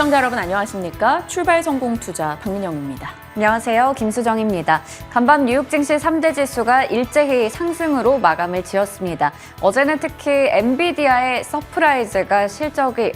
시청자 여러분 안녕하십니까? 출발 성공 투자 박민영입니다. 안녕하세요. 김수정입니다. 간밤 뉴욕 증시 3대 지수가 일제히 상승으로 마감을 지었습니다. 어제는 특히 엔비디아의 서프라이즈가 실적이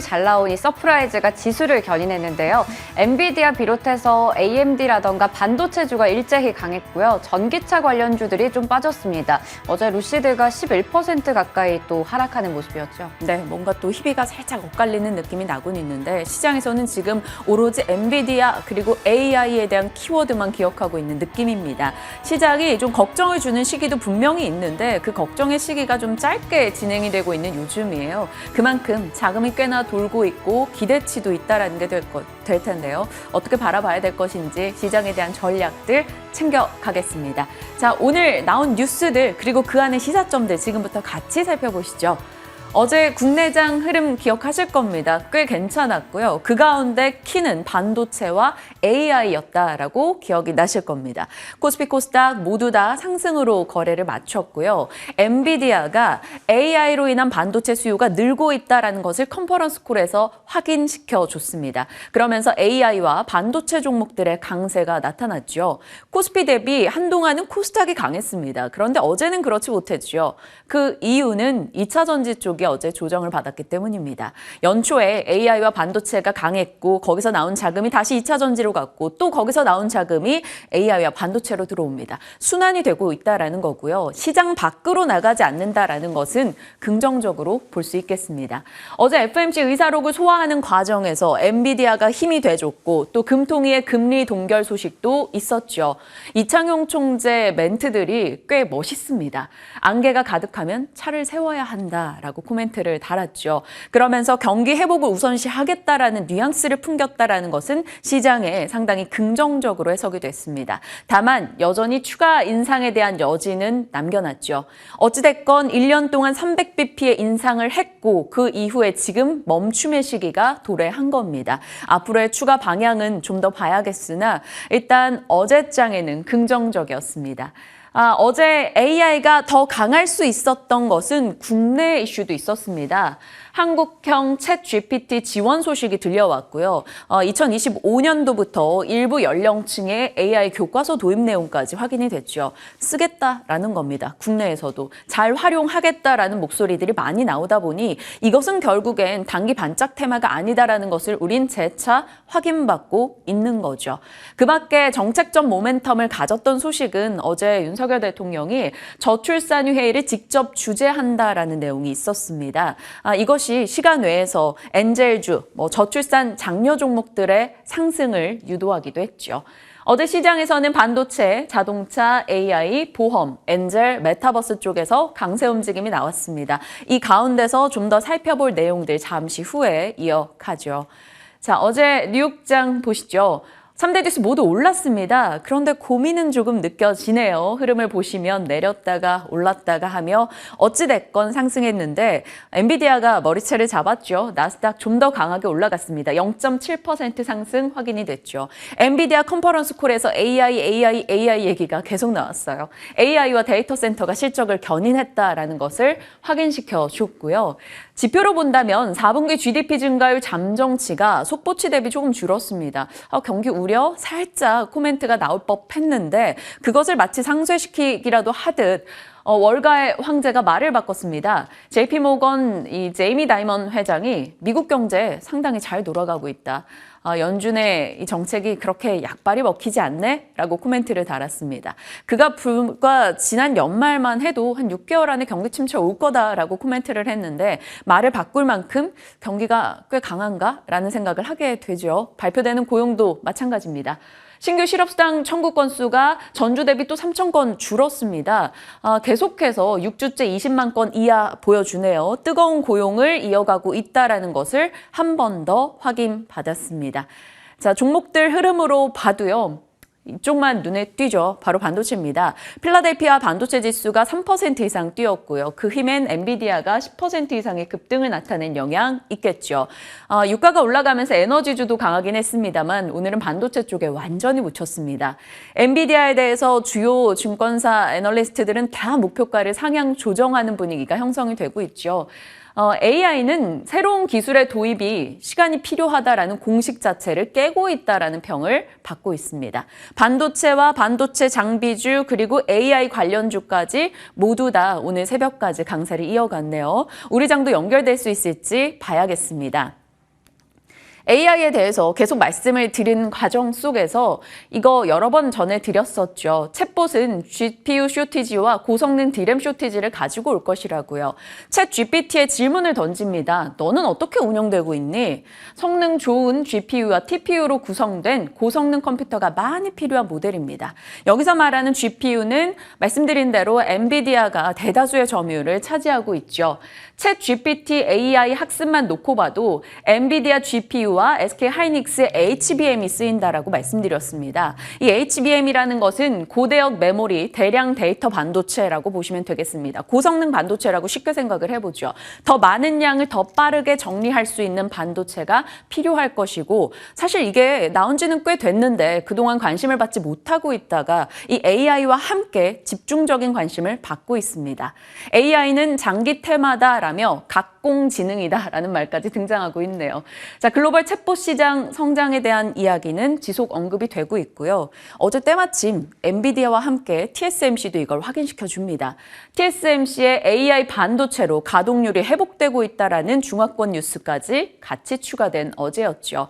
잘 나오니 서프라이즈가 지수를 견인했는데요. 엔비디아 비롯해서 AMD라던가 반도체주가 일제히 강했고요. 전기차 관련주들이 좀 빠졌습니다. 어제 루시드가 11% 가까이 또 하락하는 모습이었죠. 네, 뭔가 또 희비가 살짝 엇갈리는 느낌이 나곤 있는데 시장에서는 지금 오로지 엔비디아 그리고 AI에 대한 키워드만 기억하고 있는 느낌입니다. 시장이 좀 걱정을 주는 시기도 분명히 있는데 그 걱정의 시기가 좀 짧게 진행이 되고 있는 요즘이에요. 그만큼 자금이 꽤나 돌고 있고 기대치도 있다라는 게 될 텐데요. 어떻게 바라봐야 될 것인지 시장에 대한 전략들 챙겨가겠습니다. 자, 오늘 나온 뉴스들 그리고 그 안의 시사점들 지금부터 같이 살펴보시죠. 어제 국내장 흐름 기억하실 겁니다. 꽤 괜찮았고요. 그 가운데 키는 반도체와 AI였다라고 기억이 나실 겁니다. 코스피 코스닥 모두 다 상승으로 거래를 마쳤고요. 엔비디아가 AI로 인한 반도체 수요가 늘고 있다는 것을 컨퍼런스 콜에서 확인시켜줬습니다. 그러면서 AI와 반도체 종목들의 강세가 나타났죠. 코스피 대비 한동안은 코스닥이 강했습니다. 그런데 어제는 그렇지 못했죠. 그 이유는 2차 전지 쪽이 어제 조정을 받았기 때문입니다. 연초에 AI와 반도체가 강했고 거기서 나온 자금이 다시 2차 전지로 갔고 또 거기서 나온 자금이 AI와 반도체로 들어옵니다. 순환이 되고 있다는 거고요. 시장 밖으로 나가지 않는다라는 것은 긍정적으로 볼 수 있겠습니다. 어제 FOMC 의사록을 소화하는 과정에서 엔비디아가 힘이 돼줬고 또 금통위의 금리 동결 소식도 있었죠. 이창용 총재 멘트들이 꽤 멋있습니다. 안개가 가득하면 차를 세워야 한다라고 코멘트를 달았죠. 그러면서 경기 회복을 우선시하겠다라는 뉘앙스를 풍겼다라는 것은 시장에 상당히 긍정적으로 해석이 됐습니다. 다만 여전히 추가 인상에 대한 여지는 남겨놨죠. 어찌됐건 1년 동안 300bp의 인상을 했고 그 이후에 지금 멈춤의 시기가 도래한 겁니다. 앞으로의 추가 방향은 좀 더 봐야겠으나 일단 어제장에는 긍정적이었습니다. 어제 AI가 더 강할 수 있었던 것은 국내 이슈도 있었습니다. 한국형 챗 GPT 지원 소식이 들려왔고요. 2025년도부터 일부 연령층의 AI 교과서 도입 내용까지 확인이 됐죠. 쓰겠다라는 겁니다. 국내에서도 잘 활용하겠다라는 목소리들이 많이 나오다 보니 이것은 결국엔 단기 반짝 테마가 아니다라는 것을 우린 재차 확인받고 있는 거죠. 그 밖에 정책적 모멘텀을 가졌던 소식은 어제 윤석열 대통령이 저출산휴 회의를 직접 주재한다라는 내용이 있었습니다. 이것이 시간 외에서 엔젤주, 저출산 장려 종목들의 상승을 유도하기도 했죠. 어제 시장에서는 반도체, 자동차, AI, 보험, 엔젤, 메타버스 쪽에서 강세 움직임이 나왔습니다. 이 가운데서 좀 더 살펴볼 내용들 잠시 후에 이어가죠. 자, 어제 뉴욕장 보시죠. 3대 지수 모두 올랐습니다. 그런데 고민은 조금 느껴지네요. 흐름을 보시면 내렸다가 올랐다가 하며 어찌됐건 상승했는데 엔비디아가 머리채를 잡았죠. 나스닥 좀 더 강하게 올라갔습니다. 0.7% 상승 확인이 됐죠. 엔비디아 컨퍼런스 콜에서 AI 얘기가 계속 나왔어요. AI와 데이터 센터가 실적을 견인했다라는 것을 확인시켜 줬고요. 지표로 본다면 4분기 GDP 증가율 잠정치가 속보치 대비 조금 줄었습니다. 경기 우려 살짝 코멘트가 나올 법했는데 그것을 마치 상쇄시키기라도 하듯 월가의 황제가 말을 바꿨습니다. JP모건 이 제이미 다이먼 회장이 미국 경제 상당히 잘 돌아가고 있다. 연준의 이 정책이 그렇게 약발이 먹히지 않네? 라고 코멘트를 달았습니다. 그가 불과 지난 연말만 해도 한 6개월 안에 경기 침체 올 거다라고 코멘트를 했는데 말을 바꿀 만큼 경기가 꽤 강한가? 라는 생각을 하게 되죠. 발표되는 고용도 마찬가지입니다. 신규 실업수당 청구 건수가 전주 대비 또 3,000건 줄었습니다. 계속해서 6주째 20만 건 이하 보여주네요. 뜨거운 고용을 이어가고 있다는 것을 한 번 더 확인받았습니다. 자, 종목들 흐름으로 봐도요. 이쪽만 눈에 띄죠. 바로 반도체입니다. 필라델피아 반도체 지수가 3% 이상 뛰었고요. 그 힘엔 엔비디아가 10% 이상의 급등을 나타낸 영향 있겠죠. 유가가 올라가면서 에너지주도 강하긴 했습니다만 오늘은 반도체 쪽에 완전히 묻혔습니다. 엔비디아에 대해서 주요 증권사 애널리스트들은 다 목표가를 상향 조정하는 분위기가 형성이 되고 있죠. AI는 새로운 기술의 도입이 시간이 필요하다라는 공식 자체를 깨고 있다라는 평을 받고 있습니다. 반도체와 반도체 장비주 그리고 AI 관련주까지 모두 다 오늘 새벽까지 강세를 이어갔네요. 우리 장도 연결될 수 있을지 봐야겠습니다. AI에 대해서 계속 말씀을 드린 과정 속에서 이거 여러 번 전해드렸었죠. 챗봇은 GPU 쇼티지와 고성능 DRAM 쇼티지를 가지고 올 것이라고요. 챗 GPT에 질문을 던집니다. 너는 어떻게 운영되고 있니? 성능 좋은 GPU와 TPU로 구성된 고성능 컴퓨터가 많이 필요한 모델입니다. 여기서 말하는 GPU는 말씀드린 대로 엔비디아가 대다수의 점유율을 차지하고 있죠. 챗 GPT AI 학습만 놓고 봐도 엔비디아 GPU와 SK 하이닉스의 HBM이 쓰인다라고 말씀드렸습니다. 이 HBM이라는 것은 고대역 메모리 대량 데이터 반도체라고 보시면 되겠습니다. 고성능 반도체라고 쉽게 생각을 해보죠. 더 많은 양을 더 빠르게 정리할 수 있는 반도체가 필요할 것이고 사실 이게 나온 지는 꽤 됐는데 그동안 관심을 받지 못하고 있다가 이 AI와 함께 집중적인 관심을 받고 있습니다. AI는 장기 테마다 라며 각공지능이다라는 말까지 등장하고 있네요. 자, 글로벌 챗봇 시장 성장에 대한 이야기는 지속 언급이 되고 있고요. 어제 때마침 엔비디아와 함께 TSMC도 이걸 확인시켜 줍니다. TSMC의 AI 반도체로 가동률이 회복되고 있다라는 중화권 뉴스까지 같이 추가된 어제였죠.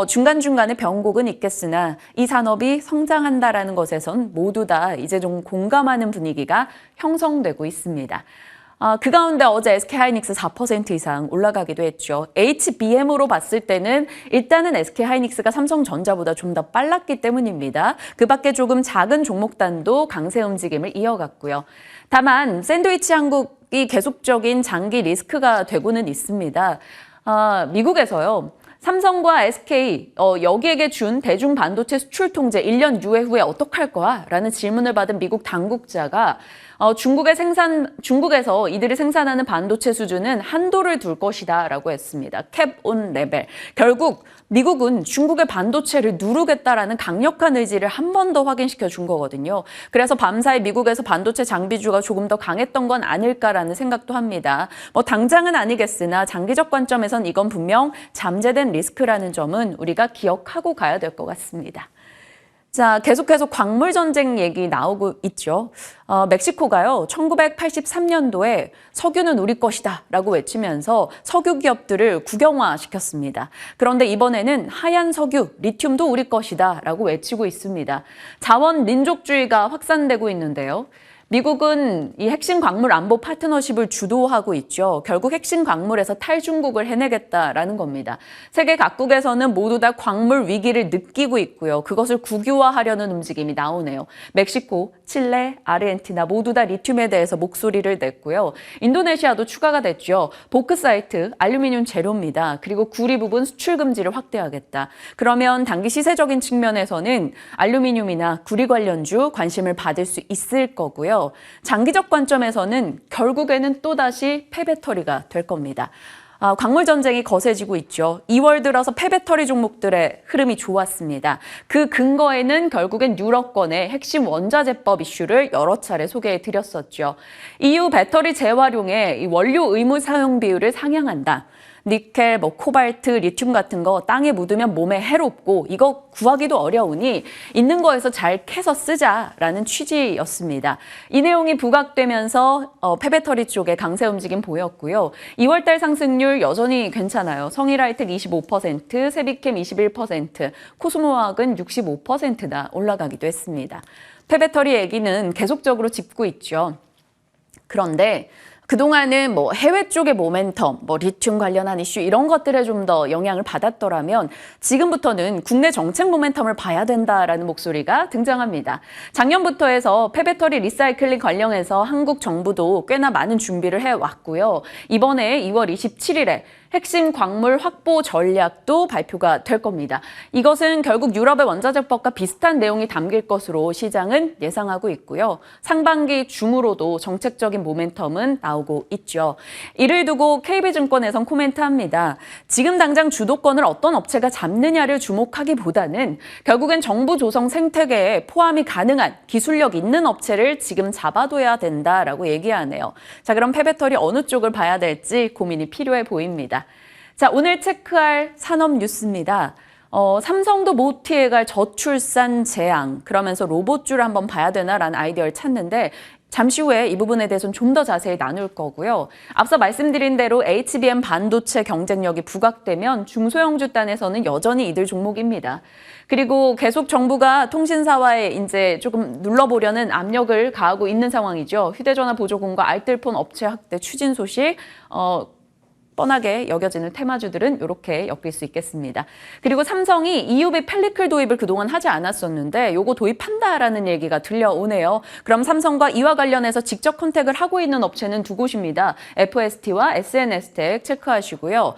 중간중간에 변곡은 있겠으나 이 산업이 성장한다라는 것에선 모두 다 이제 좀 공감하는 분위기가 형성되고 있습니다. 그 가운데 어제 SK하이닉스 4% 이상 올라가기도 했죠. HBM으로 봤을 때는 일단은 SK하이닉스가 삼성전자보다 좀 더 빨랐기 때문입니다. 그 밖에 조금 작은 종목단도 강세 움직임을 이어갔고요. 다만 샌드위치 한국이 계속적인 장기 리스크가 되고는 있습니다. 미국에서요. 삼성과 SK 여기에게 준 대중 반도체 수출 통제 1년 유예 후에 어떡할 거야? 라는 질문을 받은 미국 당국자가 중국에서 이들이 생산하는 반도체 수준은 한도를 둘 것이다 라고 했습니다. 캡 온 레벨. 결국 미국은 중국의 반도체를 누르겠다라는 강력한 의지를 한 번 더 확인시켜 준 거거든요. 그래서 밤사이 미국에서 반도체 장비주가 조금 더 강했던 건 아닐까라는 생각도 합니다. 당장은 아니겠으나 장기적 관점에선 이건 분명 잠재된 리스크라는 점은 우리가 기억하고 가야 될 것 같습니다. 자, 계속해서 광물 전쟁 얘기 나오고 있죠. 멕시코가요, 1983년도에 석유는 우리 것이다 라고 외치면서 석유 기업들을 국영화시켰습니다. 그런데 이번에는 하얀 석유, 리튬도 우리 것이다 라고 외치고 있습니다. 자원 민족주의가 확산되고 있는데요. 미국은 이 핵심 광물 안보 파트너십을 주도하고 있죠. 결국 핵심 광물에서 탈중국을 해내겠다라는 겁니다. 세계 각국에서는 모두 다 광물 위기를 느끼고 있고요. 그것을 국유화하려는 움직임이 나오네요. 멕시코, 칠레, 아르헨티나 모두 다 리튬에 대해서 목소리를 냈고요. 인도네시아도 추가가 됐죠. 보크사이트, 알루미늄 재료입니다. 그리고 구리 부분 수출 금지를 확대하겠다. 그러면 단기 시세적인 측면에서는 알루미늄이나 구리 관련주 관심을 받을 수 있을 거고요. 장기적 관점에서는 결국에는 또다시 폐배터리가 될 겁니다. 광물 전쟁이 거세지고 있죠. 2월 들어서 폐배터리 종목들의 흐름이 좋았습니다. 그 근거에는 결국엔 유럽권의 핵심 원자재법 이슈를 여러 차례 소개해 드렸었죠. EU 배터리 재활용에 원료 의무 사용 비율을 상향한다. 니켈, 코발트, 리튬 같은 거 땅에 묻으면 몸에 해롭고 이거 구하기도 어려우니 있는 거에서 잘 캐서 쓰자라는 취지였습니다. 이 내용이 부각되면서 폐배터리 쪽에 강세 움직임 보였고요. 2월달 상승률 여전히 괜찮아요. 성일하이텍 25%, 세비캠 21%, 코스모화학은 65%나 올라가기도 했습니다. 폐배터리 얘기는 계속적으로 짚고 있죠. 그런데 그동안은 해외 쪽의 모멘텀, 리튬 관련한 이슈 이런 것들에 좀 더 영향을 받았더라면 지금부터는 국내 정책 모멘텀을 봐야 된다라는 목소리가 등장합니다. 작년부터 해서 폐배터리 리사이클링 관련해서 한국 정부도 꽤나 많은 준비를 해왔고요. 이번에 2월 27일에 핵심 광물 확보 전략도 발표가 될 겁니다. 이것은 결국 유럽의 원자재법과 비슷한 내용이 담길 것으로 시장은 예상하고 있고요. 상반기 중으로도 정책적인 모멘텀은 나오고 있죠. 이를 두고 KB증권에선 코멘트합니다. 지금 당장 주도권을 어떤 업체가 잡느냐를 주목하기보다는 결국엔 정부 조성 생태계에 포함이 가능한 기술력 있는 업체를 지금 잡아둬야 된다라고 얘기하네요. 자, 그럼 폐배터리 어느 쪽을 봐야 될지 고민이 필요해 보입니다. 자, 오늘 체크할 산업 뉴스입니다. 삼성도 못 피해갈 저출산 재앙, 그러면서 로봇주를 한번 봐야 되나라는 아이디어를 찾는데 잠시 후에 이 부분에 대해서는 좀 더 자세히 나눌 거고요. 앞서 말씀드린 대로 HBM 반도체 경쟁력이 부각되면 중소형주 단에서는 여전히 이들 종목입니다. 그리고 계속 정부가 통신사와에 이제 조금 눌러보려는 압력을 가하고 있는 상황이죠. 휴대전화 보조금과 알뜰폰 업체 확대 추진 소식, 뻔하게 여겨지는 테마주들은 이렇게 엮일 수 있겠습니다. 그리고 삼성이 EUV 펠리클 도입을 그동안 하지 않았었는데 요거 도입한다라는 얘기가 들려오네요. 그럼 삼성과 이와 관련해서 직접 컨택을 하고 있는 업체는 두 곳입니다. FST와 SNS텍 체크하시고요.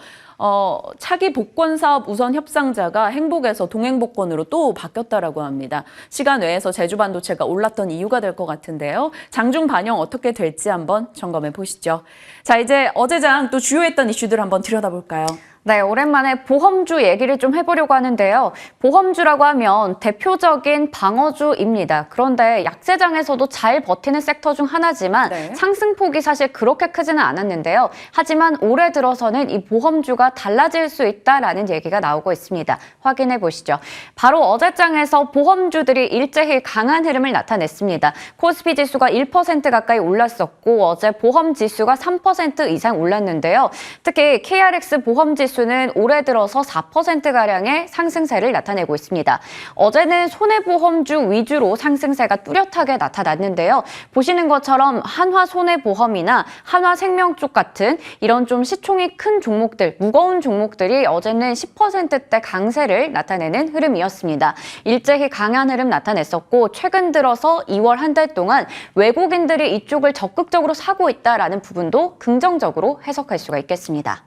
차기 복권 사업 우선 협상자가 행복에서 동행복권으로 또 바뀌었다라고 합니다. 시간 외에서 제주반도체가 올랐던 이유가 될 것 같은데요. 장중 반영 어떻게 될지 한번 점검해 보시죠. 자, 이제 어제장 또 주요했던 이슈들 한번 들여다볼까요? 네, 오랜만에 보험주 얘기를 좀 해보려고 하는데요. 보험주라고 하면 대표적인 방어주입니다. 그런데 약세장에서도 잘 버티는 섹터 중 하나지만 상승폭이 사실 그렇게 크지는 않았는데요. 하지만 올해 들어서는 이 보험주가 달라질 수 있다라는 얘기가 나오고 있습니다. 확인해 보시죠. 바로 어제장에서 보험주들이 일제히 강한 흐름을 나타냈습니다. 코스피 지수가 1% 가까이 올랐었고 어제 보험 지수가 3% 이상 올랐는데요. 특히 KRX 보험 지수 는 올해 들어서 4%가량의 상승세를 나타내고 있습니다. 어제는 손해보험주 위주로 상승세가 뚜렷하게 나타났는데요. 보시는 것처럼 한화손해보험이나 한화생명 쪽 같은 이런 좀 시총이 큰 종목들, 무거운 종목들이 어제는 10%대 강세를 나타내는 흐름이었습니다. 일제히 강한 흐름 나타냈었고 최근 들어서 2월 한 달 동안 외국인들이 이쪽을 적극적으로 사고 있다라는 부분도 긍정적으로 해석할 수가 있겠습니다.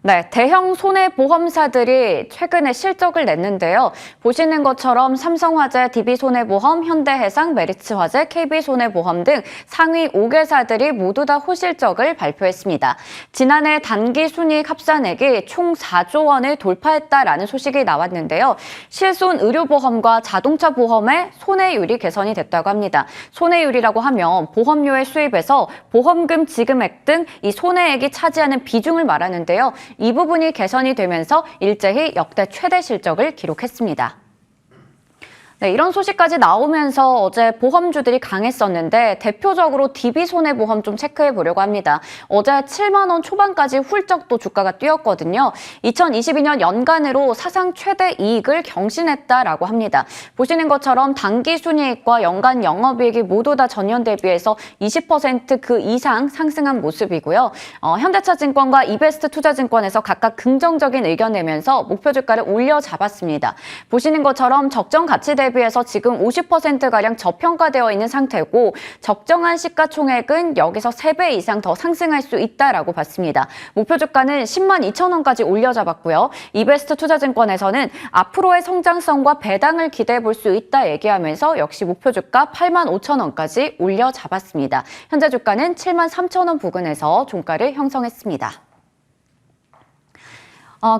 네, 대형 손해보험사들이 최근에 실적을 냈는데요. 보시는 것처럼 삼성화재, DB손해보험, 현대해상, 메리츠화재, KB손해보험 등 상위 5개사들이 모두 다 호실적을 발표했습니다. 지난해 단기 순이익 합산액이 총 4조 원을 돌파했다라는 소식이 나왔는데요. 실손 의료보험과 자동차 보험의 손해율이 개선이 됐다고 합니다. 손해율이라고 하면 보험료의 수입에서 보험금 지급액 등 이 손해액이 차지하는 비중을 말하는데요. 이 부분이 개선이 되면서 일제히 역대 최대 실적을 기록했습니다. 네, 이런 소식까지 나오면서 어제 보험주들이 강했었는데 대표적으로 DB손해보험 좀 체크해 보려고 합니다. 어제 7만 원 초반까지 훌쩍 또 주가가 뛰었거든요. 2022년 연간으로 사상 최대 이익을 경신했다라고 합니다. 보시는 것처럼 단기 순이익과 연간 영업이익이 모두 다 전년 대비해서 20% 그 이상 상승한 모습이고요. 현대차증권과 이베스트투자증권에서 각각 긍정적인 의견 내면서 목표 주가를 올려 잡았습니다. 보시는 것처럼 적정 가치 대비해서 지금 50%가량 저평가되어 있는 상태고 적정한 시가총액은 여기서 3배 이상 더 상승할 수 있다라고 봤습니다. 목표 주가는 10만 2천 원까지 올려 잡았고요. 이베스트 투자증권에서는 앞으로의 성장성과 배당을 기대해 볼 수 있다 얘기하면서 역시 목표 주가 8만 5천 원까지 올려 잡았습니다. 현재 주가는 7만 3천 원 부근에서 종가를 형성했습니다.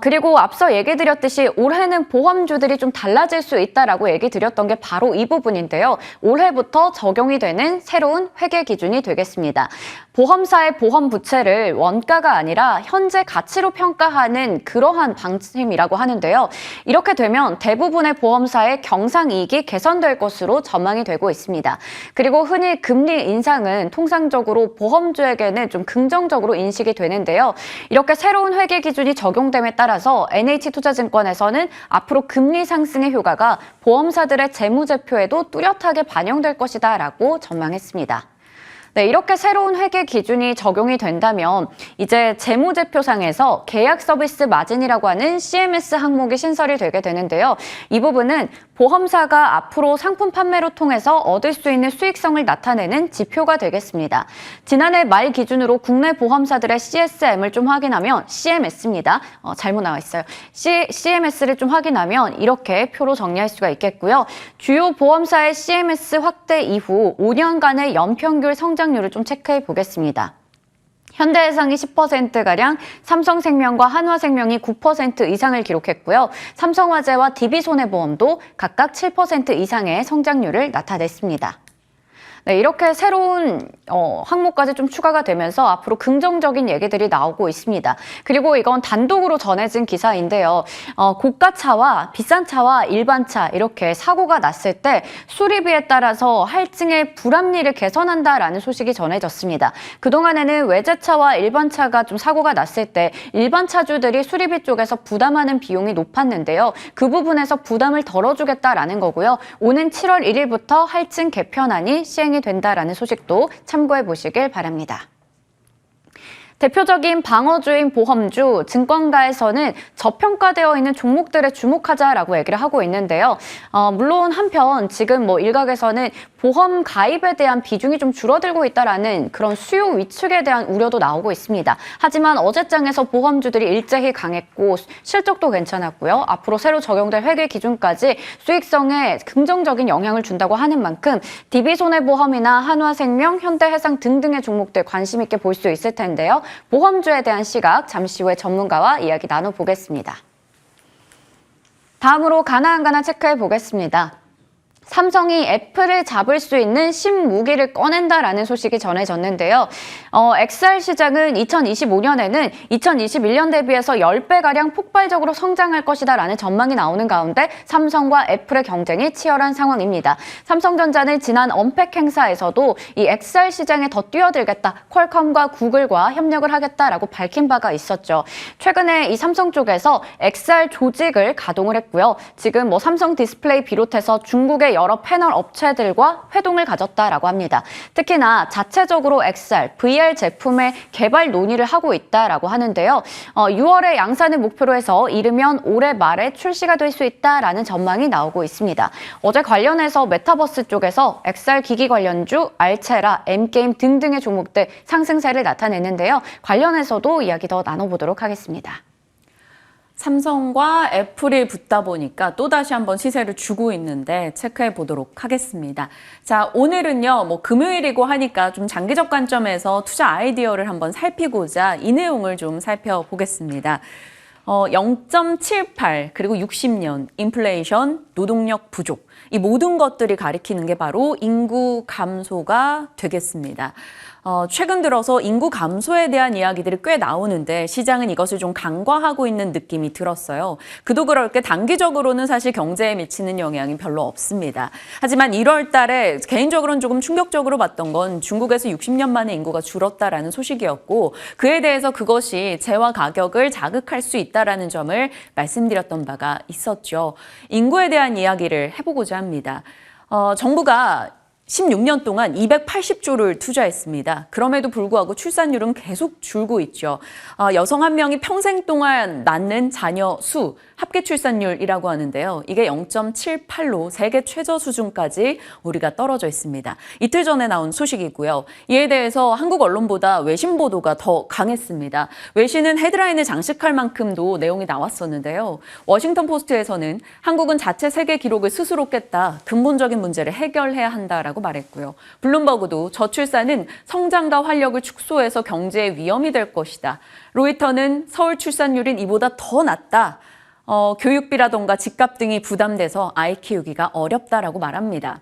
그리고 앞서 얘기 드렸듯이 올해는 보험주들이 좀 달라질 수 있다라고 얘기 드렸던 게 바로 이 부분인데요. 올해부터 적용이 되는 새로운 회계 기준이 되겠습니다. 보험사의 보험 부채를 원가가 아니라 현재 가치로 평가하는 그러한 방침이라고 하는데요. 이렇게 되면 대부분의 보험사의 경상이익이 개선될 것으로 전망이 되고 있습니다. 그리고 흔히 금리 인상은 통상적으로 보험주에게는 좀 긍정적으로 인식이 되는데요. 이렇게 새로운 회계 기준이 적용됨에 따라서 NH투자증권에서는 앞으로 금리 상승의 효과가 보험사들의 재무제표에도 뚜렷하게 반영될 것이다 라고 전망했습니다. 네, 이렇게 새로운 회계 기준이 적용이 된다면 이제 재무제표상에서 계약 서비스 마진이라고 하는 CMS 항목이 신설이 되게 되는데요. 이 부분은 보험사가 앞으로 상품 판매로 통해서 얻을 수 있는 수익성을 나타내는 지표가 되겠습니다. 지난해 말 기준으로 국내 보험사들의 CSM을 좀 확인하면 CMS입니다. 잘못 나와 있어요. CMS를 좀 확인하면 이렇게 표로 정리할 수가 있겠고요. 주요 보험사의 CMS 확대 이후 5년간의 연평균 성장률을 좀 체크해 보겠습니다. 현대해상이 10%가량, 삼성생명과 한화생명이 9% 이상을 기록했고요. 삼성화재와 DB손해보험도 각각 7% 이상의 성장률을 나타냈습니다. 네, 이렇게 새로운 항목까지 좀 추가가 되면서 앞으로 긍정적인 얘기들이 나오고 있습니다. 그리고 이건 단독으로 전해진 기사인데요. 고가차와 비싼 차와 일반 차 이렇게 사고가 났을 때 수리비에 따라서 할증의 불합리를 개선한다라는 소식이 전해졌습니다. 그동안에는 외제차와 일반 차가 좀 사고가 났을 때 일반 차주들이 수리비 쪽에서 부담하는 비용이 높았는데요. 그 부분에서 부담을 덜어주겠다라는 거고요. 오는 7월 1일부터 할증 개편안이 시행이 된다라는 소식도 참고해 보시길 바랍니다. 대표적인 방어주인 보험주, 증권가에서는 저평가되어 있는 종목들에 주목하자라고 얘기를 하고 있는데요. 물론 한편 지금 일각에서는 보험 가입에 대한 비중이 좀 줄어들고 있다라는 그런 수요 위축에 대한 우려도 나오고 있습니다. 하지만 어제장에서 보험주들이 일제히 강했고 실적도 괜찮았고요. 앞으로 새로 적용될 회계 기준까지 수익성에 긍정적인 영향을 준다고 하는 만큼 DB손해보험이나 한화생명, 현대해상 등등의 종목들 관심 있게 볼 수 있을 텐데요. 보험주에 대한 시각 잠시 후에 전문가와 이야기 나눠보겠습니다. 다음으로 가나안가나 체크해 보겠습니다. 삼성이 애플을 잡을 수 있는 신무기를 꺼낸다라는 소식이 전해졌는데요. XR 시장은 2025년에는 2021년 대비해서 10배가량 폭발적으로 성장할 것이다라는 전망이 나오는 가운데 삼성과 애플의 경쟁이 치열한 상황입니다. 삼성전자는 지난 언팩 행사에서도 이 XR 시장에 더 뛰어들겠다, 퀄컴과 구글과 협력을 하겠다라고 밝힌 바가 있었죠. 최근에 이 삼성 쪽에서 XR 조직을 가동을 했고요. 지금 삼성 디스플레이 비롯해서 중국의 여러 패널 업체들과 회동을 가졌다라고 합니다. 특히나 자체적으로 XR, VR 제품의 개발 논의를 하고 있다라고 하는데요. 6월에 양산을 목표로 해서 이르면 올해 말에 출시가 될 수 있다라는 전망이 나오고 있습니다. 어제 관련해서 메타버스 쪽에서 XR 기기 관련주, 알체라, M게임 등등의 종목들 상승세를 나타내는데요. 관련해서도 이야기 더 나눠보도록 하겠습니다. 삼성과 애플이 붙다 보니까 또다시 한번 시세를 주고 있는데 체크해 보도록 하겠습니다. 자, 오늘은요, 금요일이고 하니까 좀 장기적 관점에서 투자 아이디어를 한번 살피고자 이 내용을 좀 살펴보겠습니다. 0.78 그리고 60년, 인플레이션, 노동력 부족 이 모든 것들이 가리키는 게 바로 인구 감소가 되겠습니다. 최근 들어서 인구 감소에 대한 이야기들이 꽤 나오는데 시장은 이것을 좀 간과하고 있는 느낌이 들었어요. 그도 그럴 게 단기적으로는 사실 경제에 미치는 영향이 별로 없습니다. 하지만 1월 달에 개인적으로는 조금 충격적으로 봤던 건 중국에서 60년 만에 인구가 줄었다라는 소식이었고 그에 대해서 그것이 재화 가격을 자극할 수 있다라는 점을 말씀드렸던 바가 있었죠. 인구에 대한 이야기를 해보고자 합니다. 정부가 16년 동안 280조를 투자했습니다. 그럼에도 불구하고 출산율은 계속 줄고 있죠. 여성 한 명이 평생 동안 낳는 자녀 수, 합계 출산율이라고 하는데요. 이게 0.78로 세계 최저 수준까지 우리가 떨어져 있습니다. 이틀 전에 나온 소식이고요. 이에 대해서 한국 언론보다 외신 보도가 더 강했습니다. 외신은 헤드라인을 장식할 만큼도 내용이 나왔었는데요. 워싱턴 포스트에서는 한국은 자체 세계 기록을 스스로 깼다. 근본적인 문제를 해결해야 한다라고 말했고요. 블룸버그도 저출산은 성장과 활력을 축소해서 경제에 위험이 될 것이다. 로이터는 서울 출산율은 이보다 더 낮다. 교육비라던가 집값 등이 부담돼서 아이 키우기가 어렵다라고 말합니다.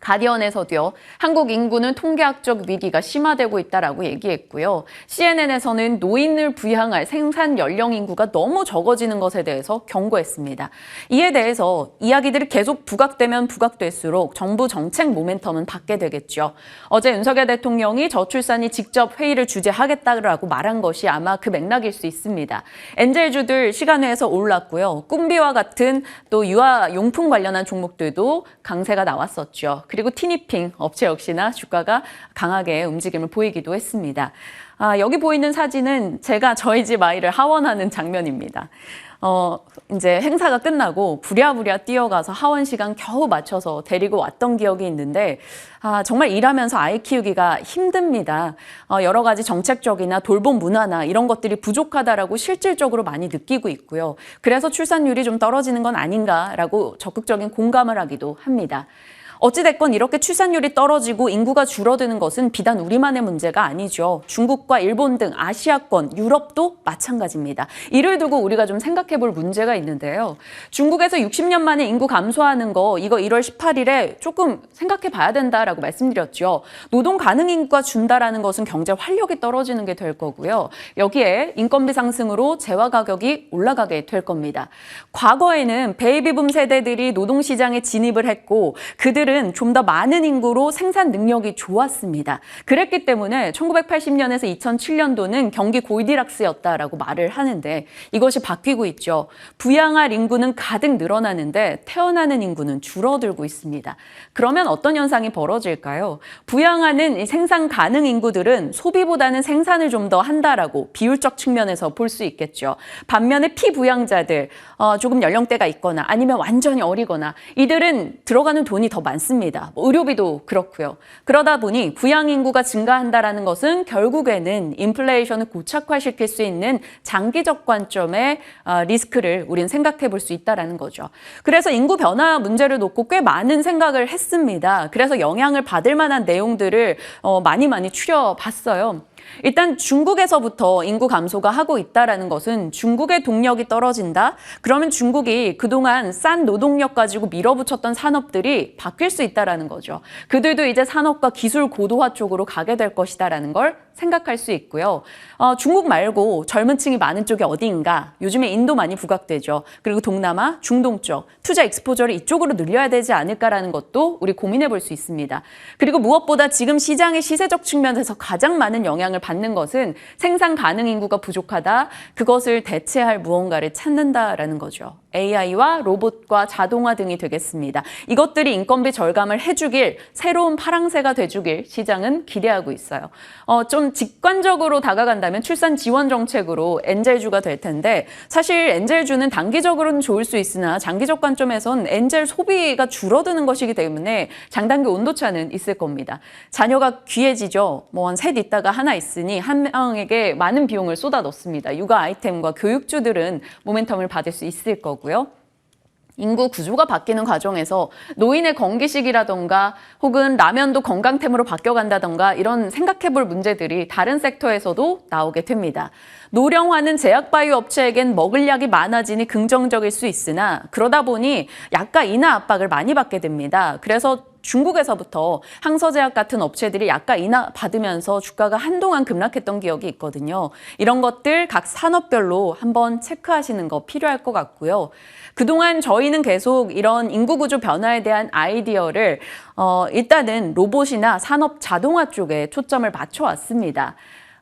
가디언에서도요. 한국 인구는 통계학적 위기가 심화되고 있다라고 얘기했고요. CNN에서는 노인을 부양할 생산 연령 인구가 너무 적어지는 것에 대해서 경고했습니다. 이에 대해서 이야기들이 계속 부각되면 부각될수록 정부 정책 모멘텀은 받게 되겠죠. 어제 윤석열 대통령이 저출산이 직접 회의를 주재하겠다라고 말한 것이 아마 그 맥락일 수 있습니다. 엔젤주들 시간외에서 올랐고요. 꿈비와 같은 또 유아용품 관련한 종목들도 강세가 나왔었죠. 그리고 티니핑 업체 역시나 주가가 강하게 움직임을 보이기도 했습니다. 여기 보이는 사진은 제가 저희 집 아이를 하원하는 장면입니다. 이제 행사가 끝나고 부랴부랴 뛰어가서 하원 시간 겨우 맞춰서 데리고 왔던 기억이 있는데, 정말 일하면서 아이 키우기가 힘듭니다. 여러 가지 정책적이나 돌봄 문화나 이런 것들이 부족하다라고 실질적으로 많이 느끼고 있고요. 그래서 출산율이 좀 떨어지는 건 아닌가라고 적극적인 공감을 하기도 합니다. 어찌됐건 이렇게 출산율이 떨어지고 인구가 줄어드는 것은 비단 우리만의 문제가 아니죠. 중국과 일본 등 아시아권, 유럽도 마찬가지입니다. 이를 두고 우리가 좀 생각해 볼 문제가 있는데요. 중국에서 60년 만에 인구 감소하는 거, 이거 1월 18일에 조금 생각해 봐야 된다라고 말씀드렸죠. 노동 가능 인구가 준다라는 것은 경제 활력이 떨어지는 게 될 거고요. 여기에 인건비 상승으로 재화 가격이 올라가게 될 겁니다. 과거에는 베이비붐 세대들이 노동시장에 진입을 했고 그들은 좀 더 많은 인구로 생산 능력이 좋았습니다. 그랬기 때문에 1980년에서 2007년도는 경기 골디락스였다라고 말을 하는데 이것이 바뀌고 있죠. 부양할 인구는 가득 늘어나는데 태어나는 인구는 줄어들고 있습니다. 그러면 어떤 현상이 벌어질까요? 부양하는 이 생산 가능 인구들은 소비보다는 생산을 좀 더 한다라고 비율적 측면에서 볼 수 있겠죠. 반면에 피부양자들, 조금 연령대가 있거나 아니면 완전히 어리거나 이들은 들어가는 돈이 더 많습니다. 의료비도 그렇고요. 그러다 보니 부양 인구가 증가한다라는 것은 결국에는 인플레이션을 고착화시킬 수 있는 장기적 관점의 리스크를 우리는 생각해 볼 수 있다라는 거죠. 그래서 인구 변화 문제를 놓고 꽤 많은 생각을 했습니다. 그래서 영향을 받을 만한 내용들을 많이 추려봤어요. 일단 중국에서부터 인구 감소가 하고 있다라는 것은 중국의 동력이 떨어진다? 그러면 중국이 그동안 싼 노동력 가지고 밀어붙였던 산업들이 바뀔 수 있다라는 거죠. 그들도 이제 산업과 기술 고도화 쪽으로 가게 될 것이다라는 걸 생각할 수 있고요. 중국 말고 젊은 층이 많은 쪽이 어디인가? 요즘에 인도 많이 부각되죠. 그리고 동남아, 중동 쪽, 투자 익스포저를 이쪽으로 늘려야 되지 않을까라는 것도 우리 고민해 볼 수 있습니다. 그리고 무엇보다 지금 시장의 시세적 측면에서 가장 많은 영향을 받는 것은 생산 가능 인구가 부족하다. 그것을 대체할 무언가를 찾는다라는 거죠. AI와 로봇과 자동화 등이 되겠습니다. 이것들이 인건비 절감을 해주길, 새로운 파랑새가 돼주길 시장은 기대하고 있어요. 좀 직관적으로 다가간다면 출산 지원 정책으로 엔젤주가 될 텐데 사실 엔젤주는 단기적으로는 좋을 수 있으나 장기적 관점에선 엔젤 소비가 줄어드는 것이기 때문에 장단기 온도차는 있을 겁니다. 자녀가 귀해지죠. 한 셋 있다가 하나 있으니 한 명에게 많은 비용을 쏟아 넣습니다. 육아 아이템과 교육주들은 모멘텀을 받을 수 있을 거고요. 인구 구조가 바뀌는 과정에서 노인의 건기식이라던가 혹은 라면도 건강템으로 바뀌어간다던가 이런 생각해볼 문제들이 다른 섹터에서도 나오게 됩니다. 노령화는 제약바이오 업체에겐 먹을 약이 많아지니 긍정적일 수 있으나 그러다 보니 약가 인하 압박을 많이 받게 됩니다. 그래서 중국에서부터 항서제약 같은 업체들이 약가 인하 받으면서 주가가 한동안 급락했던 기억이 있거든요. 이런 것들 각 산업별로 한번 체크하시는 거 필요할 것 같고요. 그동안 저희는 계속 이런 인구구조 변화에 대한 아이디어를 일단은 로봇이나 산업 자동화 쪽에 초점을 맞춰왔습니다.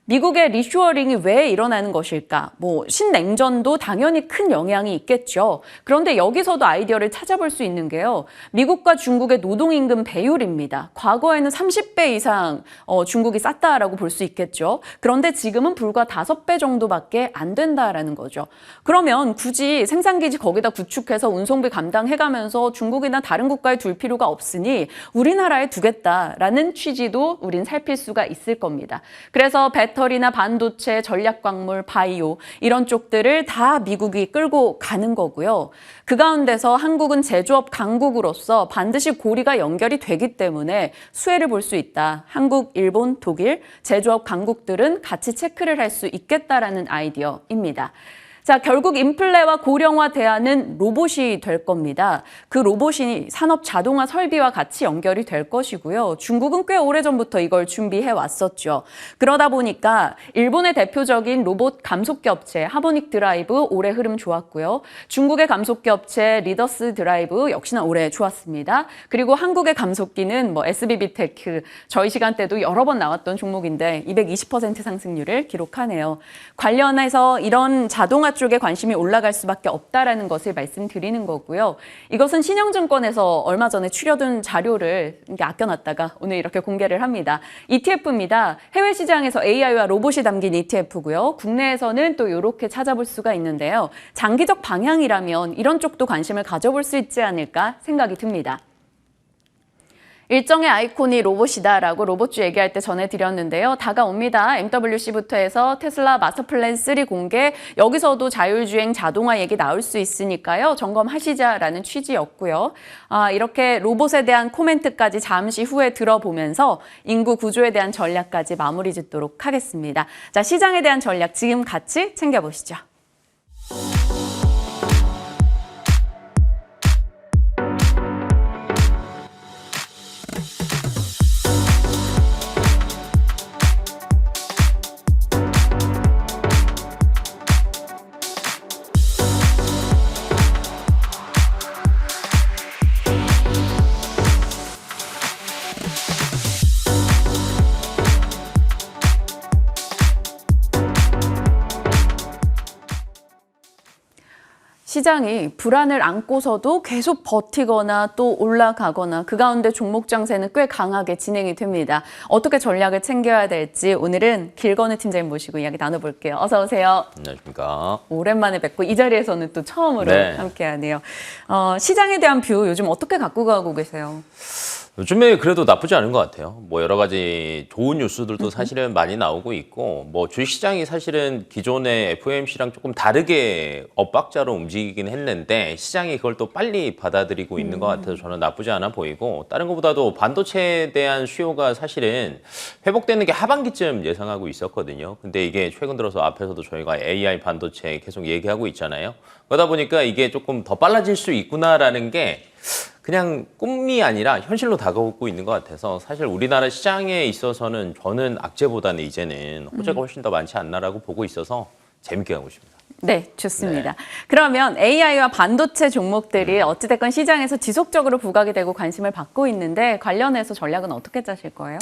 미국의 리쇼어링이 왜 일어나는 것일까? 신냉전도 당연히 큰 영향이 있겠죠. 그런데 여기서도 아이디어를 찾아볼 수 있는 게요. 미국과 중국의 노동임금 배율입니다. 과거에는 30배 이상 중국이 쌌다라고 볼 수 있겠죠. 그런데 지금은 불과 5배 정도밖에 안 된다라는 거죠. 그러면 굳이 생산기지 거기다 구축해서 운송비 감당해가면서 중국이나 다른 국가에 둘 필요가 없으니 우리나라에 두겠다라는 취지도 우린 살필 수가 있을 겁니다. 그래서 배터리나 반도체, 전략광물, 바이오 이런 쪽들을 다 미국이 끌고 가는 거고요. 그 가운데서 한국은 제조업 강국으로서 반드시 고리가 연결이 되기 때문에 수혜를 볼 수 있다. 한국, 일본, 독일 제조업 강국들은 같이 체크를 할 수 있겠다라는 아이디어입니다. 자, 결국 인플레와 고령화 대안은 로봇이 될 겁니다. 그 로봇이 산업 자동화 설비와 같이 연결이 될 것이고요. 중국은 꽤 오래전부터 이걸 준비해 왔었죠. 그러다 보니까 일본의 대표적인 로봇 감속기 업체 하모닉 드라이브 올해 흐름 좋았고요. 중국의 감속기 업체 리더스 드라이브 역시나 올해 좋았습니다. 그리고 한국의 감속기는 SBB테크 저희 시간대도 여러 번 나왔던 종목인데 220% 상승률을 기록하네요. 관련해서 이런 자동화 쪽에 관심이 올라갈 수밖에 없다라는 것을 말씀드리는 거고요. 이것은 신영증권에서 얼마 전에 추려둔 자료를 이렇게 아껴놨다가 오늘 이렇게 공개를 합니다. ETF입니다. 해외 시장에서 AI와 로봇이 담긴 ETF고요. 국내에서는 또 이렇게 찾아볼 수가 있는데요. 장기적 방향이라면 이런 쪽도 관심을 가져볼 수 있지 않을까 생각이 듭니다. 일정의 아이콘이 로봇이다라고 로봇주 얘기할 때 전해드렸는데요. 다가옵니다. MWC부터 해서 테슬라 마스터플랜 3 공개, 여기서도 자율주행 자동화 얘기 나올 수 있으니까요. 점검하시자라는 취지였고요. 이렇게 로봇에 대한 코멘트까지 잠시 후에 들어보면서 인구 구조에 대한 전략까지 마무리 짓도록 하겠습니다. 자, 시장에 대한 전략 지금 같이 챙겨보시죠. 시장이 불안을 안고서도 계속 버티거나 또 올라가거나 그 가운데 종목 장세는 꽤 강하게 진행이 됩니다. 어떻게 전략을 챙겨야 될지 오늘은 길건우 팀장님 모시고 이야기 나눠볼게요. 어서 오세요. 안녕하십니까. 오랜만에 뵙고 이 자리에서는 또 처음으로 함께하네요. 시장에 대한 뷰 요즘 어떻게 갖고 가고 계세요? 요즘에 그래도 나쁘지 않은 것 같아요. 뭐 여러 가지 좋은 뉴스들도 사실은 많이 나오고 있고, 뭐 주식시장이 사실은 기존의 FOMC랑 조금 다르게 엇박자로 움직이긴 했는데 시장이 그걸 또 빨리 받아들이고 있는 것 같아서 저는 나쁘지 않아 보이고, 다른 것보다도 반도체에 대한 수요가 사실은 회복되는 게 하반기쯤 예상하고 있었거든요. 근데 이게 최근 들어서 앞에서도 저희가 AI 반도체 계속 얘기하고 있잖아요. 그러다 보니까 이게 조금 더 빨라질 수 있구나라는 게 그냥 꿈이 아니라 현실로 다가오고 있는 것 같아서 사실 우리나라 시장에 있어서는 저는 악재보다는 이제는 호재가 훨씬 더 많지 않나라고 보고 있어서 재밌게 가고 있습니다. 네, 좋습니다. 그러면 AI와 반도체 종목들이 어찌됐건 시장에서 지속적으로 부각이 되고 관심을 받고 있는데 관련해서 전략은 어떻게 짜실 거예요?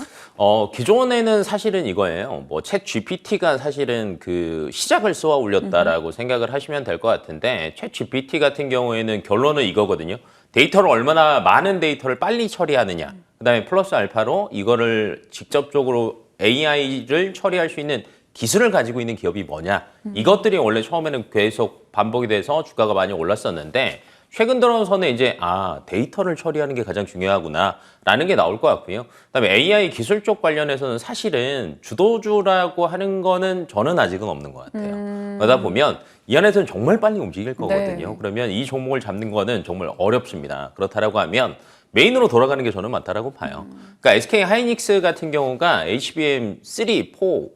기존에는 사실은 이거예요. 뭐 챗 GPT가 사실은 그 시작을 쏘아 올렸다라고 생각을 하시면 될 것 같은데, 챗 GPT 같은 경우에는 결론은 이거거든요. 데이터를 얼마나 많은 데이터를 빨리 처리하느냐. 그다음에 플러스 알파로 이거를 직접적으로 AI를 처리할 수 있는 기술을 가지고 있는 기업이 뭐냐. 이것들이 원래 처음에는 계속 반복이 돼서 주가가 많이 올랐었는데 최근 들어서는 이제 데이터를 처리하는 게 가장 중요하구나라는 게 나올 것 같고요. 그다음에 AI 기술 쪽 관련해서는 사실은 주도주라고 하는 거는 저는 아직은 없는 것 같아요. 그러다 보면 이 안에서는 정말 빨리 움직일 거거든요. 네. 그러면 이 종목을 잡는 거는 정말 어렵습니다. 그렇다라고 하면 메인으로 돌아가는 게 저는 맞다라고 봐요. 그러니까 SK 하이닉스 같은 경우가 HBM 3, 4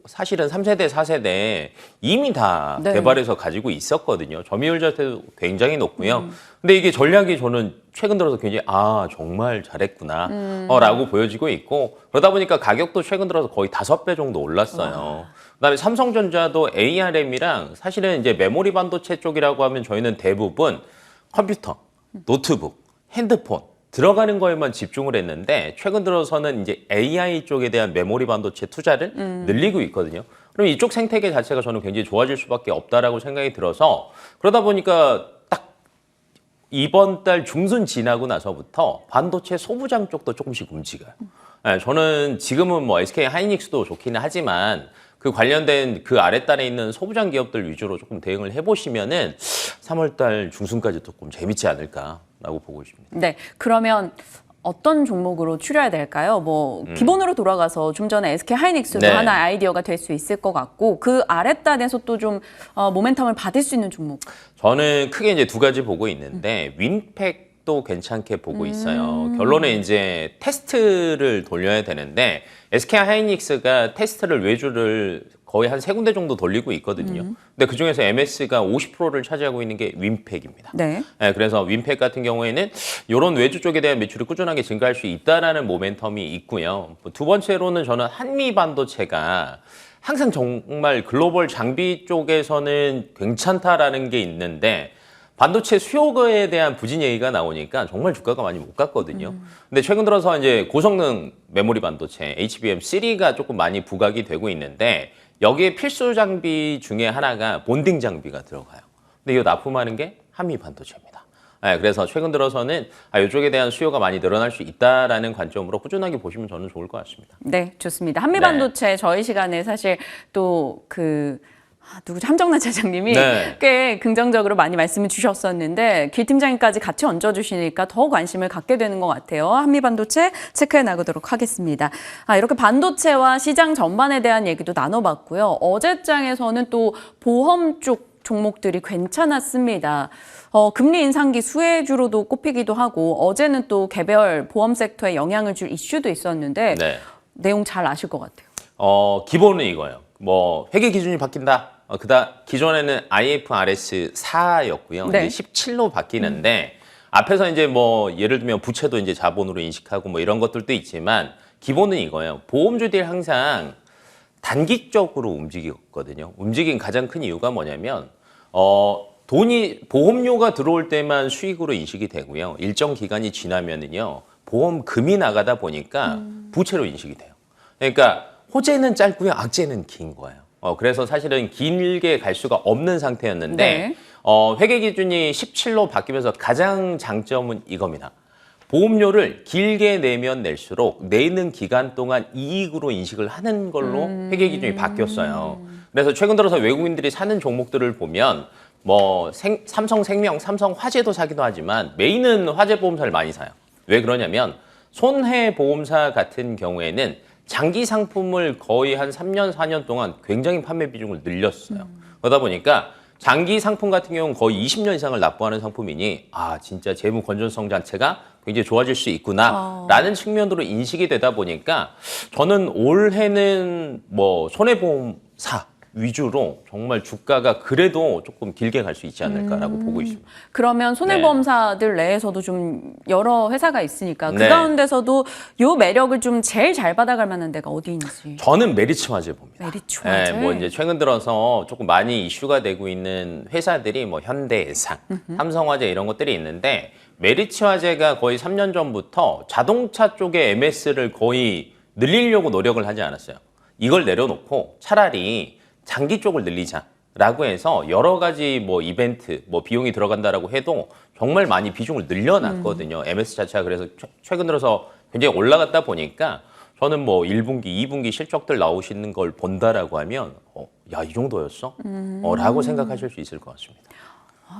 사실은 3세대, 4세대 이미 다 개발해서 가지고 있었거든요. 점유율 자체도 굉장히 높고요. 근데 이게 전략이 저는 최근 들어서 굉장히 정말 잘했구나 라고 보여지고 있고, 그러다 보니까 가격도 최근 들어서 거의 5배 정도 올랐어요. 그다음에 삼성전자도 ARM이랑 사실은 이제 메모리 반도체 쪽이라고 하면 저희는 대부분 컴퓨터, 노트북, 핸드폰 들어가는 거에만 집중을 했는데 최근 들어서는 이제 AI 쪽에 대한 메모리 반도체 투자를 늘리고 있거든요. 그럼 이쪽 생태계 자체가 저는 굉장히 좋아질 수밖에 없다라고 생각이 들어서, 그러다 보니까 딱 이번 달 중순 지나고 나서부터 반도체 소부장 쪽도 조금씩 움직여요. 저는 지금은 뭐 SK 하이닉스도 좋기는 하지만 그 관련된 그 아랫단에 있는 소부장 기업들 위주로 조금 대응을 해보시면은 3월달 중순까지 조금 재밌지 않을까라고 보고 있습니다. 네, 그러면 어떤 종목으로 추려야 될까요? 뭐 기본으로 돌아가서 좀 전에 SK 하이닉스도 하나의 아이디어가 될 수 있을 것 같고, 그 아랫단에서 또 좀 모멘텀을 받을 수 있는 종목. 저는 크게 이제 두 가지 보고 있는데 윈팩도 괜찮게 보고 있어요. 결론은 이제 테스트를 돌려야 되는데 SK 하이닉스가 테스트를 외주를 거의 한 3군데 정도 돌리고 있거든요. 근데 그중에서 MS가 50%를 차지하고 있는 게 윈팩입니다. 네. 그래서 윈팩 같은 경우에는 이런 외주 쪽에 대한 매출이 꾸준하게 증가할 수 있다라는 모멘텀이 있고요. 두 번째로는 저는 한미 반도체가 항상 정말 글로벌 장비 쪽에서는 괜찮다라는 게 있는데 반도체 수요에 대한 부진 얘기가 나오니까 정말 주가가 많이 못 갔거든요. 근데 최근 들어서 이제 고성능 메모리 반도체 HBM3가 조금 많이 부각이 되고 있는데 여기에 필수 장비 중에 하나가 본딩 장비가 들어가요. 근데 이거 납품하는 게 한미 반도체입니다. 네, 그래서 최근 들어서는 이쪽에 대한 수요가 많이 늘어날 수 있다라는 관점으로 꾸준하게 보시면 저는 좋을 것 같습니다. 네, 좋습니다. 한미반도체 저희 시간에 사실 또 누구죠? 함정란 차장님이 네. 꽤 긍정적으로 많이 말씀을 주셨었는데 길 팀장님까지 같이 얹어주시니까 더 관심을 갖게 되는 것 같아요. 한미반도체 체크해 나가도록 하겠습니다. 이렇게 반도체와 시장 전반에 대한 얘기도 나눠봤고요. 어제장에서는 또 보험 쪽 종목들이 괜찮았습니다. 금리 인상기 수혜주로도 꼽히기도 하고 어제는 또 개별 보험 섹터에 영향을 줄 이슈도 있었는데 네. 내용 잘 아실 것 같아요. 기본은 이거예요. 회계 기준이 바뀐다. 기존에는 IFRS 4였고요. 네. 이제 17로 바뀌는데 앞에서 이제 예를 들면 부채도 이제 자본으로 인식하고 이런 것들도 있지만 기본은 이거예요. 보험주들이 항상 단기적으로 움직이거든요. 움직인 가장 큰 이유가 뭐냐면 보험료가 들어올 때만 수익으로 인식이 되고요. 일정 기간이 지나면은요. 보험금이 나가다 보니까 부채로 인식이 돼요. 그러니까 호재는 짧고요. 악재는 긴 거예요. 그래서 사실은 길게 갈 수가 없는 상태였는데 네. 회계 기준이 17로 바뀌면서 가장 장점은 이겁니다. 보험료를 길게 내면 낼수록 내는 기간 동안 이익으로 인식을 하는 걸로 회계 기준이 바뀌었어요. 그래서 최근 들어서 외국인들이 사는 종목들을 보면 삼성생명, 삼성화재도 사기도 하지만 메인은 화재보험사를 많이 사요. 왜 그러냐면 손해보험사 같은 경우에는 장기 상품을 거의 한 3년, 4년 동안 굉장히 판매 비중을 늘렸어요. 그러다 보니까 장기 상품 같은 경우는 거의 20년 이상을 납부하는 상품이니 진짜 재무 건전성 자체가 굉장히 좋아질 수 있구나라는 측면으로 인식이 되다 보니까 저는 올해는 손해보험사 위주로 정말 주가가 그래도 조금 길게 갈 수 있지 않을까라고 보고 있습니다. 그러면 손해보험사들 내에서도 좀 여러 회사가 있으니까 그 네. 가운데서도 요 매력을 좀 제일 잘 받아갈 만한 데가 어디인지. 저는 메리츠 화재 봅니다. 메리츠 화재. 네, 이제 최근 들어서 조금 많이 이슈가 되고 있는 회사들이 현대해상, 삼성화재 이런 것들이 있는데 메리츠 화재가 거의 3년 전부터 자동차 쪽에 MS를 거의 늘리려고 노력을 하지 않았어요. 이걸 내려놓고 차라리 장기 쪽을 늘리자라고 해서 여러 가지 이벤트, 비용이 들어간다라고 해도 정말 많이 비중을 늘려놨거든요. MS 자체가 그래서 최근 들어서 굉장히 올라갔다 보니까 저는 1분기, 2분기 실적들 나오시는 걸 본다라고 하면 이 정도였어? 라고 생각하실 수 있을 것 같습니다.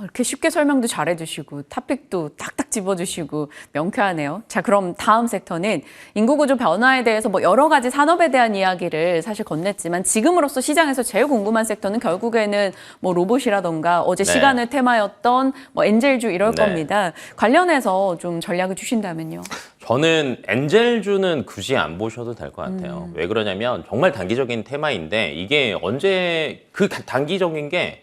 이렇게 쉽게 설명도 잘해주시고 토픽도 딱딱 집어주시고 명쾌하네요. 자, 그럼 다음 섹터는 인구구조 변화에 대해서 여러 가지 산업에 대한 이야기를 사실 건넸지만 지금으로서 시장에서 제일 궁금한 섹터는 결국에는 로봇이라던가 어제 네. 시간을 테마였던 엔젤주 이럴 네. 겁니다. 관련해서 좀 전략을 주신다면요. 저는 엔젤주는 굳이 안 보셔도 될 것 같아요. 왜 그러냐면 정말 단기적인 테마인데 이게 언제 단기적인 게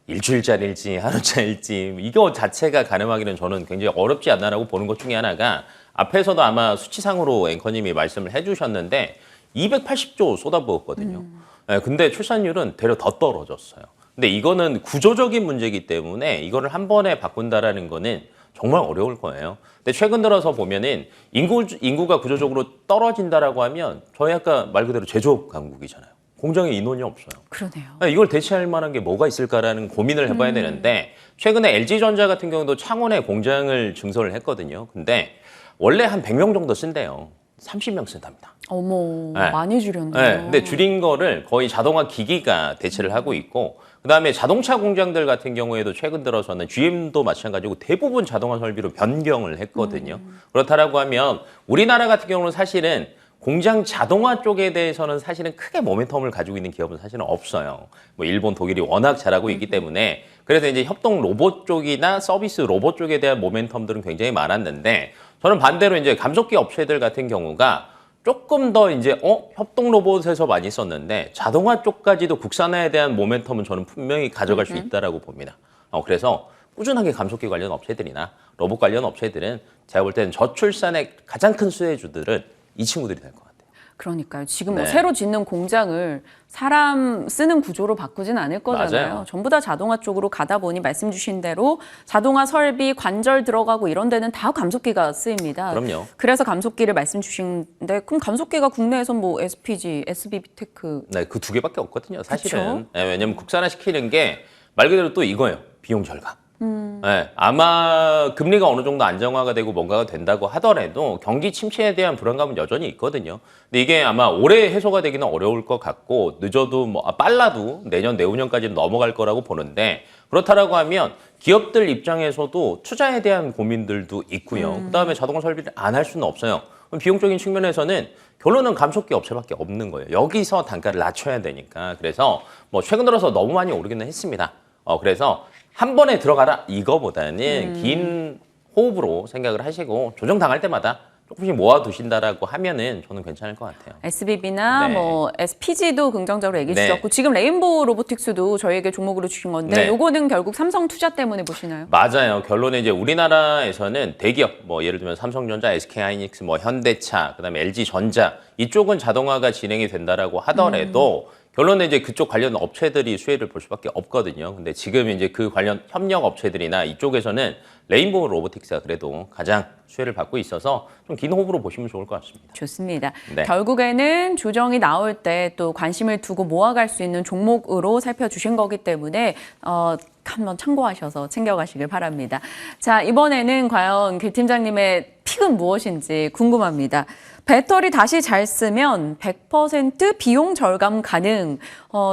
일주일짜리일지 하루짜리일지 이거 자체가 가늠하기는 저는 굉장히 어렵지 않나라고 보는 것 중에 하나가 앞에서도 아마 수치상으로 앵커님이 말씀을 해주셨는데 280조 쏟아부었거든요. 네, 근데 출산율은 되려 더 떨어졌어요. 근데 이거는 구조적인 문제이기 때문에 이거를 한 번에 바꾼다라는 거는 정말 어려울 거예요. 근데 최근 들어서 보면은 인구가 구조적으로 떨어진다라고 하면 저희 아까 말 그대로 제조업 강국이잖아요. 공장에 인원이 없어요. 그러네요. 이걸 대체할 만한 게 뭐가 있을까라는 고민을 해봐야 되는데 최근에 LG전자 같은 경우도 창원에 공장을 증설을 했거든요. 근데 원래 한 100명 정도 쓴대요. 30명 쓴답니다. 어머, 네. 많이 줄였네요. 네, 근데 줄인 거를 거의 자동화 기기가 대체를 하고 있고 그다음에 자동차 공장들 같은 경우에도 최근 들어서는 GM도 마찬가지고 대부분 자동화 설비로 변경을 했거든요. 그렇다라고 하면 우리나라 같은 경우는 사실은 공장 자동화 쪽에 대해서는 사실은 크게 모멘텀을 가지고 있는 기업은 사실은 없어요. 일본, 독일이 워낙 잘하고 있기 때문에 그래서 이제 협동 로봇 쪽이나 서비스 로봇 쪽에 대한 모멘텀들은 굉장히 많았는데 저는 반대로 이제 감속기 업체들 같은 경우가 조금 더 이제 협동 로봇에서 많이 썼는데 자동화 쪽까지도 국산화에 대한 모멘텀은 저는 분명히 가져갈 수 있다라고 봅니다. 그래서 꾸준하게 감속기 관련 업체들이나 로봇 관련 업체들은 제가 볼 때는 저출산의 가장 큰 수혜주들은 이 친구들이 될 것 같아요. 그러니까요. 지금 네. 새로 짓는 공장을 사람 쓰는 구조로 바꾸진 않을 거잖아요. 맞아요. 전부 다 자동화 쪽으로 가다 보니 말씀 주신 대로 자동화 설비, 관절 들어가고 이런 데는 다 감속기가 쓰입니다. 그럼요. 그래서 감속기를 말씀 주신데 그럼 감속기가 국내에선 SPG, SBTech 네, 그 두 개밖에 없거든요. 사실은. 그쵸? 네, 왜냐면 국산화 시키는 게 말 그대로 또 이거예요. 비용 절감. 네, 아마 금리가 어느 정도 안정화가 되고 뭔가가 된다고 하더라도 경기 침체에 대한 불안감은 여전히 있거든요. 근데 이게 아마 올해 해소가 되기는 어려울 것 같고 늦어도 빨라도 내년 내후년까지는 넘어갈 거라고 보는데 그렇다라고 하면 기업들 입장에서도 투자에 대한 고민들도 있고요. 그다음에 자동화 설비를 안 할 수는 없어요. 그럼 비용적인 측면에서는 결론은 감속기 업체밖에 없는 거예요. 여기서 단가를 낮춰야 되니까. 그래서 최근 들어서 너무 많이 오르기는 했습니다. 그래서 한 번에 들어가라 이거보다는 긴 호흡으로 생각을 하시고 조정당할 때마다 조금씩 모아두신다라고 하면은 저는 괜찮을 것 같아요. SBB나 네. SPG도 긍정적으로 얘기 네. 주셨고 지금 레인보우 로보틱스도 저희에게 종목으로 주신 건데 네. 요거는 결국 삼성 투자 때문에 보시나요? 맞아요. 결론은 이제 우리나라에서는 대기업, 예를 들면 삼성전자, SK하이닉스, 현대차, 그다음에 LG전자 이쪽은 자동화가 진행이 된다라고 하더라도 결론은 이제 그쪽 관련 업체들이 수혜를 볼 수밖에 없거든요. 근데 지금 이제 그 관련 협력 업체들이나 이쪽에서는 레인보우 로보틱스가 그래도 가장 수혜를 받고 있어서 좀 긴 호흡으로 보시면 좋을 것 같습니다. 좋습니다. 네. 결국에는 조정이 나올 때 또 관심을 두고 모아갈 수 있는 종목으로 살펴주신 거기 때문에 한번 참고하셔서 챙겨가시길 바랍니다. 자, 이번에는 과연 김 팀장님의 픽은 무엇인지 궁금합니다. 배터리 다시 잘 쓰면 100% 비용 절감 가능.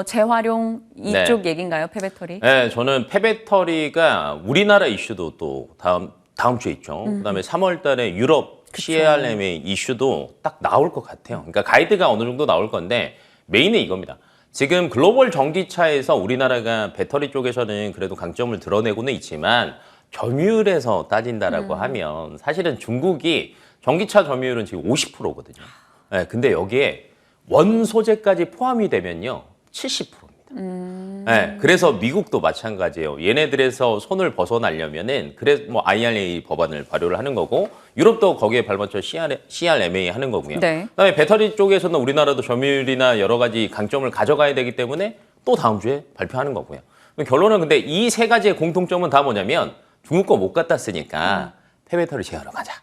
재활용 이쪽 얘기인가요, 폐배터리? 네, 저는 폐배터리가 우리나라 이슈도 또 다음 주에 있죠. 그다음에 3월 달에 유럽 CRM의 이슈도 딱 나올 것 같아요. 그러니까 가이드가 어느 정도 나올 건데 메인은 이겁니다. 지금 글로벌 전기차에서 우리나라가 배터리 쪽에서는 그래도 강점을 드러내고는 있지만 점유율에서 따진다라고 하면 사실은 중국이 전기차 점유율은 지금 50%거든요. 네, 근데 여기에 원소재까지 포함이 되면요 70%입니다. 네, 그래서 미국도 마찬가지예요. 얘네들에서 손을 벗어나려면은 그래서 IRA 법안을 발효를 하는 거고 유럽도 거기에 발맞춰 CRMA 하는 거고요. 네. 그다음에 배터리 쪽에서는 우리나라도 점유율이나 여러 가지 강점을 가져가야 되기 때문에 또 다음 주에 발표하는 거고요. 결론은 근데 이 세 가지의 공통점은 다 뭐냐면 중국 거 못 갖다 쓰니까 폐배터리 제어로 가자.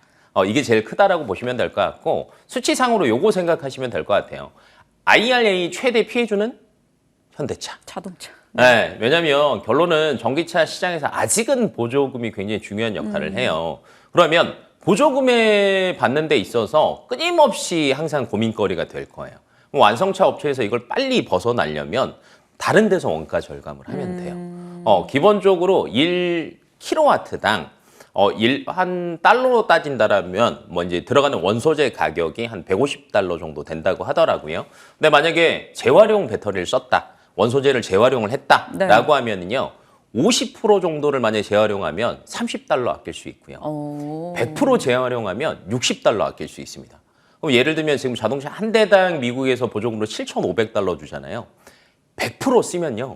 이게 제일 크다라고 보시면 될 것 같고 수치상으로 요거 생각하시면 될 것 같아요. IRA 최대 피해주는 현대차. 자동차. 네, 왜냐하면 결론은 전기차 시장에서 아직은 보조금이 굉장히 중요한 역할을 해요. 그러면 보조금에 받는 데 있어서 끊임없이 항상 고민거리가 될 거예요. 완성차 업체에서 이걸 빨리 벗어나려면 다른 데서 원가 절감을 하면 돼요. 기본적으로 1kW당 한 달러로 따진다라면 이제 들어가는 원소재 가격이 한 150달러 정도 된다고 하더라고요. 근데 만약에 재활용 배터리를 썼다. 원소재를 재활용을 했다라고 하면은요. 50% 정도를 만약에 재활용하면 30달러 아낄 수 있고요. 100% 재활용하면 60달러 아낄 수 있습니다. 그럼 예를 들면 지금 자동차 한 대당 미국에서 보조금으로 7,500달러 주잖아요. 100% 쓰면요.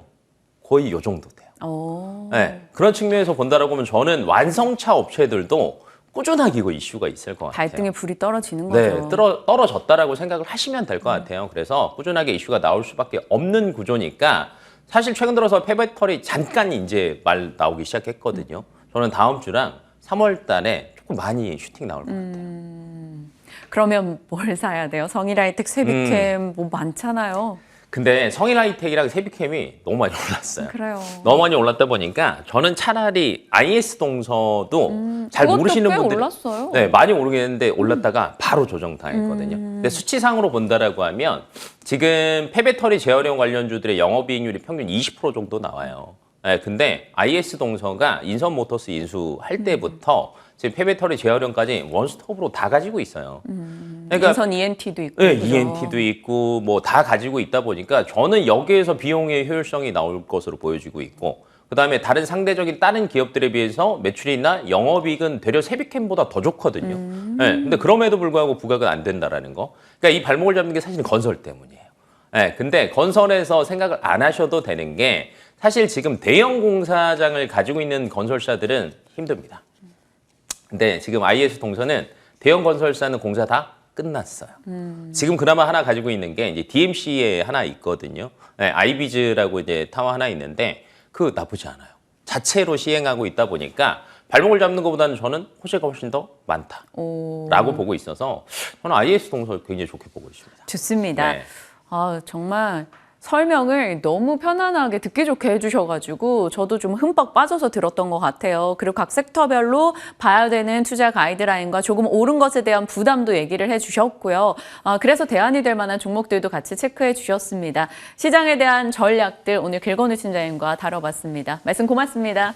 거의 요 정도 돼요. 네, 그런 측면에서 본다라고 하면 저는 완성차 업체들도 꾸준하게 이거 이슈가 있을 것 같아요. 발등에 불이 떨어지는 네, 거죠. 떨어졌다라고 생각을 하시면 될 것 같아요. 그래서 꾸준하게 이슈가 나올 수밖에 없는 구조니까 사실 최근 들어서 폐배터리 잠깐 이제 말 나오기 시작했거든요. 저는 다음 주랑 3월 달에 조금 많이 슈팅 나올 것 같아요. 그러면 뭘 사야 돼요? 성일하이텍, 쇠비캠 많잖아요. 근데 성일하이텍이랑 세비캠이 너무 많이 올랐어요. 그래요. 너무 많이 올랐다 보니까 저는 차라리 IS 동서도 잘 그것도 모르시는 꽤 분들이 올랐어요. 네, 많이 오르겠는데 올랐다가 바로 조정당했거든요. 근데 수치상으로 본다라고 하면 지금 폐배터리 재활용 관련주들의 영업이익률이 평균 20% 정도 나와요. 네, 근데 IS 동서가 인선모터스 인수할 때부터 지금 폐배터리 재활용까지 원스톱으로 다 가지고 있어요. 그러니까 인선 ENT도 있고. 네, 그죠? ENT도 있고 다 가지고 있다 보니까 저는 여기에서 비용의 효율성이 나올 것으로 보여지고 있고 그다음에 다른 기업들에 비해서 매출이나 영업이익은 되려 세비캠보다 더 좋거든요. 네, 근데 그럼에도 불구하고 부각은 안 된다라는 거. 그러니까 이 발목을 잡는 게 사실 건설 때문이에요. 네, 근데 건설에서 생각을 안 하셔도 되는 게 사실 지금 대형 공사장을 가지고 있는 건설사들은 힘듭니다. 근데 지금 IS 동서는 대형 건설사는 공사 다 끝났어요. 지금 그나마 하나 가지고 있는 게 이제 DMC에 하나 있거든요. 네, 아이비즈라고 이제 타워 하나 있는데 그 나쁘지 않아요. 자체로 시행하고 있다 보니까 발목을 잡는 것보다는 저는 호재가 훨씬 더 많다라고 보고 있어서 저는 IS 동서 굉장히 좋게 보고 있습니다. 좋습니다. 네. 정말 설명을 너무 편안하게 듣기 좋게 해주셔가지고 저도 좀 흠뻑 빠져서 들었던 것 같아요. 그리고 각 섹터별로 봐야 되는 투자 가이드라인과 조금 오른 것에 대한 부담도 얘기를 해주셨고요. 그래서 대안이 될 만한 종목들도 같이 체크해 주셨습니다. 시장에 대한 전략들 오늘 길건우 팀장님과 다뤄봤습니다. 말씀 고맙습니다.